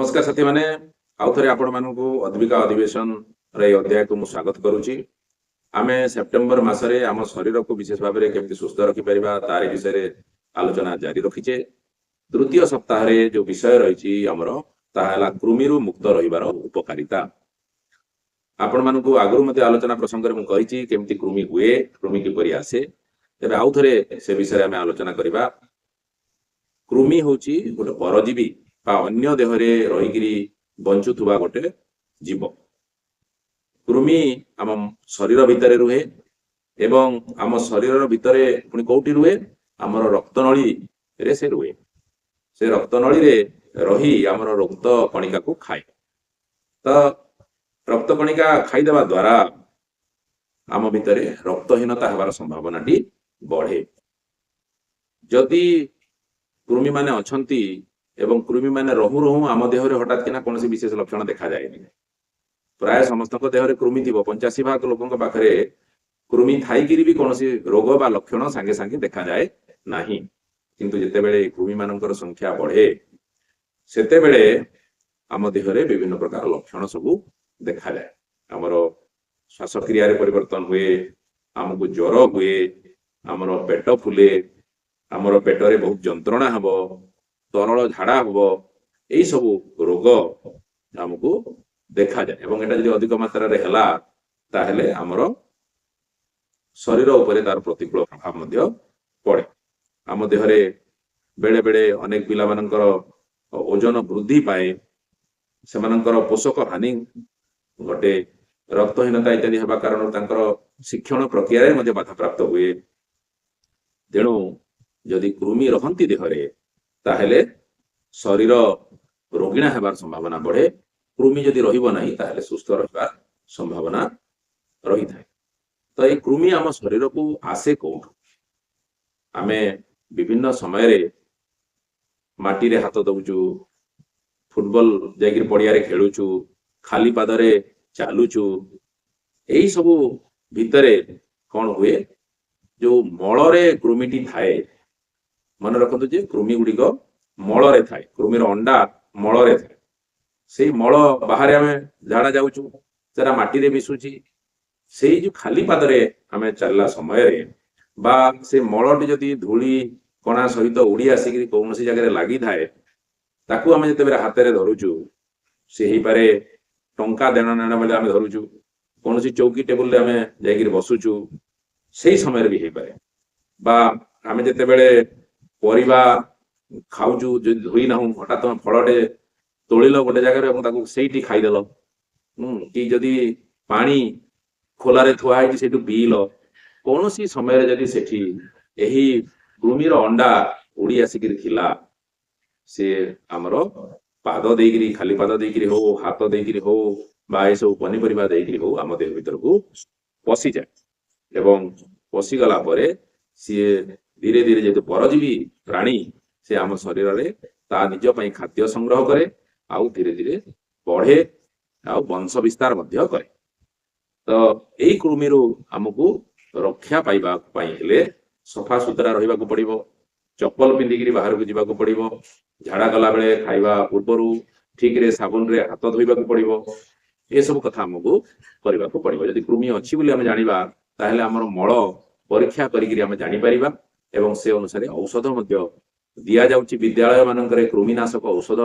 नमस्कार साथी माने आउ थे आपण मानकु अद्विका अधिवेशन रे अध्याय को मु स्वागत करूची। आमे सेप्टेम्बर मासरे आम शरीर को विशेष भाव में केमती सुस्थ रखि परिबा तारि विषय रे आलोचना जारी रखिचे। तृतीय सप्ताह रे जो विषय रहिची हमरो ताहाला कृमिरु मुक्त रहिबार उपकारिता। आपण मानकु आगरु मते आलोचना प्रसंग रे मु कहिची केमती कृमि हुए, कृमि किपरि आसे। तेबे आउ थरे से विषय रे आमे आलोचना करिबा। कृमि होची गोटे परजीवी बा अन्य देहरे रहीकिरी बंचुथुबा गोटे जीव। कृमि आम शरीर भितर रुहे एवं आम शरीर भितर पुणी कोठी रुहे आमर रक्तनली रे से रुहे। से रक्तनली रे रही आमर रक्त कणिका को खाए। तो रक्त कणिका खाईदेवा द्वारा आम भितर रक्तहीनता हबार संभावना बढ़े। जदि कृमि माने अछंती एवं कृमि माने रहु रहु आम देहरे हठात किना कोनोसी विशेष लक्षण देखा जाए। प्राय समस्त देहरे कृमि थी 85% लोकों पाखे कृमि थाईकि भी कौन रोग बा लक्षण सांगे सांगे देखा जाए नहीं। किंतु जितेबेले कृमि मानकर संख्या बढ़े सेतेबेले आम देहरे विभिन्न प्रकार लक्षण सबू देखा जाए। आमर श्वासक्रिया रे परिवर्तन हुए, आमको ज्वर हुए, आमर पेट फुले, आमर पेटरे बहुत जंत्रणा हब, तरल झाड़ा हब, यही सबू रोग आमको देखा जाए। एवं एटा यदि अधिक मात्रा रे हला ताहेले आमर शरीर उपरे तार प्रतिकूल प्रभाव मध्य पड़े। आम देहरे बेले बेले अनेक पिला मानकर ओजन वृद्धि पाए, सेमानकर पोषक हानि घटे, रक्तहीनता इत्यादि हेबा कारण तांकर शिक्षण प्रक्रिया रे मध्य बाधा प्राप्त हुए। तेणु जदि कृमि रहंती देहरे ताहेले शरीर रोगिणा हेबार संभावना बढ़े। कृमि जदि रहिबो नाही ताहेले सुस्थ रहिबार संभावना रही थाए। तो ये कृमि आम शरीर को आसे कोठु? आमे विभिन्न समय रे माटी रे हाथ दउचु, फुटबॉल जागिर पड़िया रे खेलुचु, खाली पादरे चालुचु, यही सबू भितरे कौन हुए जो मलरे कृमिटी थाए। मन रखतु जे कृमि गुड़िक मलरे थाए, कृमिर अंडा मलरे थाए। से मल बाहर आमे झाड़ा जाउचु, सेरा माटी रे मिसुची। से जो खाली पादरे आमे चलला समय रे बा से मलटी जदि धूली कणा सहित उड़ी आसिक कौन सी जगह लगी थाए, ताकू आमे जते हाथ में धरुचु, से ही पारे टंका देना नेना बेले आमे धरुचु, कौन सी चौकी टेबुल रे आमे जागिर बसुचु, से समय भी हो पारे। बा आमे जते बेले परिबा खाऊचु जो धोई ना हठात तुम फलटे तोड़िल गोटे जगह से खाईदेल, कि जदि पानी खोलारे थुआई से पील, कौन सी समय जदि सेठी यही कृमिर अंडा उड़ी आसिक से आमर पाद देकिरी, खाली पाद देकिरी हो, हाथ देकिरी हो, बा ये सब पनीपरिया देकिरी हो, आम देह भीतर को पशि जाए। एवं पशि गला परे सी धीरे धीरे जेहेतु परजीवी प्राणी से आम शरीर रे ता निज पई खाद्य संग्रह करे, आउ धीरे धीरे बढ़े, आउ वंश विस्तार मध्य करे। तो यही कृमिरु आमको रक्षा पाइबा पई हेले सफा सुतरा रहिबा को पड़िबो, चप्पल पिंधिकी बाहर को जीवा को पड़िबो, झाड़ा गला बेले खाइबा पूर्वरु ठीक रे साबुन रे हाथ धोइबा को पड़िबो। ये सब कथा आमको करबा को पड़िबो। यदि कृमि अछि बोली आमे जानिबा ताहेले हमर मल परीक्षा करिकरी आमे जानि परिबा एवं से अनुसार औषध मध्य दिया जाउची। विद्यालय मानकरे कृमिनाशक औषध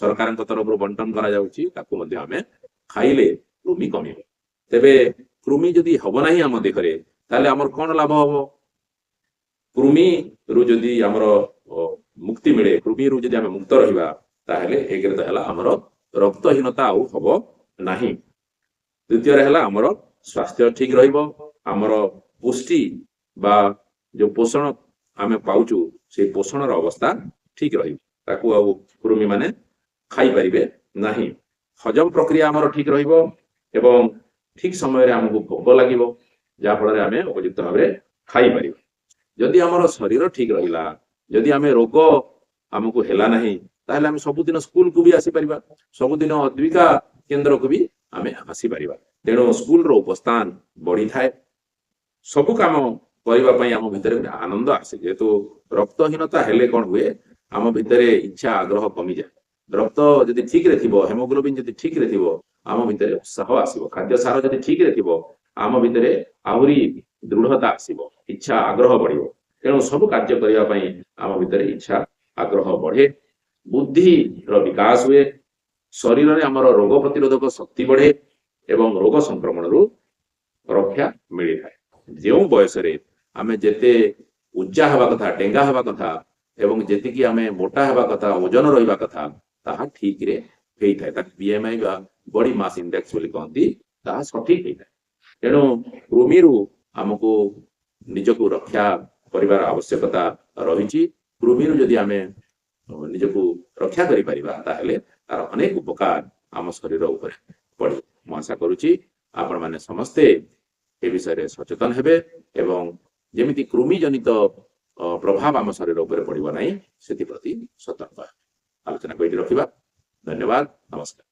सरकार तरफ बंटन करा जाउची, ताकू मध्य आमे खाइले कृमि कमिबो। तेबे कृमि जदि हबो नाही आम देहरे ताले हमर कोन लाभ हबो? कृमि रु जदि हमर मुक्ति मिले, कृमि रु जदि आमे मुक्त रहिबा ताहेले एगरे त हला हमर रक्तहीनता आउ हबो नाही। द्वितीय रे हला हमर स्वास्थ्य ठीक रहिबो, हमर पुष्टि बा जो पोषण आमे पाउचु से पोषण रो अवस्था ठीक रहिबो, ताकू आउ कृमि माने खाई परिबे नाही। हजम प्रक्रिया हमर ठीक रहिबो एवं ठीक समय रे हमको भोक लागिबो, जा फल रे आमे उपयुक्त भाव रे खाई परिबो। जदि हमर शरीर ठीक रहिला, जदि आमे रोग हमको हेला नाही, ताहले आमे सबुदिन स्कूल को भी आसी परिबा, सबुदिन अद्विका केंद्र को भी आमे आसी परिबा। तेणु स्कूल रो उपस्थान बढ़ी थाए, सबु काम करबा पई आम भितर आनंद आसे। जेहेतु रक्तहीनता हेले कौन हुए, आम भितर इच्छा आग्रह कमी जाए। रक्त जदि ठीक रे थिबो हेमोग्लोबिन जदि ठीक रे थिबो आम भितर उत्साह आसीबो खाद्य सार जदि ठीक रे थिबो आम भितर आहुरी दृढ़ता आसीबो इच्छा आग्रह बढ़िबो तेणु सब कार्य करबा पई आम भितर इच्छा आग्रह बढ़े बुद्धि रो विकास हुए शरीर रे हमर रोग प्रतिरोधक शक्ति बढ़े एवं रोग संक्रमण रु रक्षा मिली थाए जो बयस रे आमे जेते उच्चा हवा कथा डेंगा हवा कथा एवं जेतिकी आमे मोटा हवा कथा ओजन रहिबा कथा ताहा ठीक रे हेई थाए ता बीएमआई बा बॉडी मास इंडेक्स बोली कहंती ताहा सठिक हेई थाए तेणु कृमिरु हमको निजको रक्षा करिवार आवश्यकता रहिछि कृमिरु जदि आमे निजको रक्षा करि परिबा ताहेले तार अनेक उपकार आम शरीर ऊपर पड़े मु आशा करुछि आपण माने समस्ते ए विषय सचेतन हेबे एवं जेमिति कृमि जनित प्रभाव आम शरीर ऊपर पड़िबो नाही सेति प्रति सतर्क आलोचना करि रखिबा धन्यवाद नमस्कार।